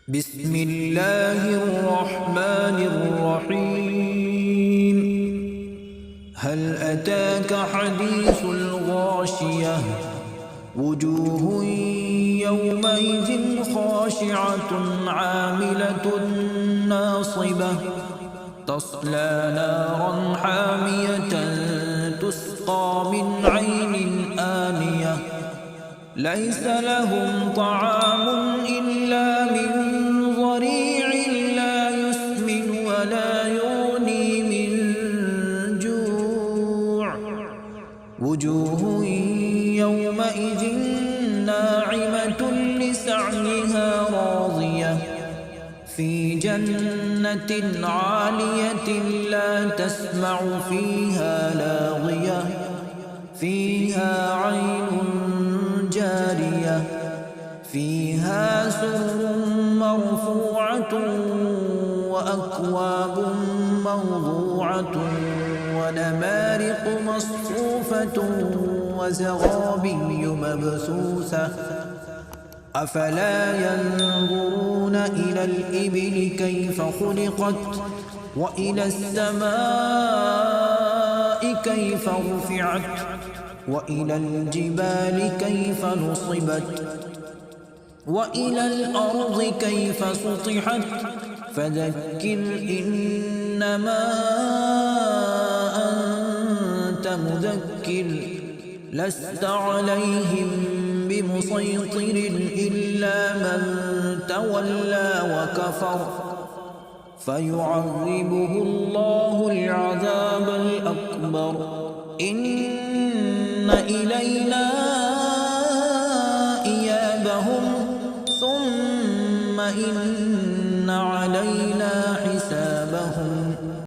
بسم الله الرحمن الرحيم. هل أتاك حديث الغاشية؟ وجوه يومئذ خاشعة عاملة ناصبة تصلى نارا حامية تسقى من عين آنية ليس لهم طعام إلا من ضريع لا يسمن ولا يغني من جوع. وجوه يومئذ ناعمة لسعيها راضية في جنة عالية لا تسمع فيها لاغية فيها عين جارية فيها سرر مرفوعة وأكواب موضوعة ونمارق مصفوفة وزرابي مبثوثة أفلا ينظرون إلى الإبل كيف خلقت وإلى السماء كيف رفعت وإلى الجبال كيف نصبت وإلى الأرض كيف سطحت فذكر إنما أنت مذكر لست عليهم بمسيطر إلا من تولى وكفر فيعذبه الله العذاب الأكبر إن إلينا إيابهم ثم إن علينا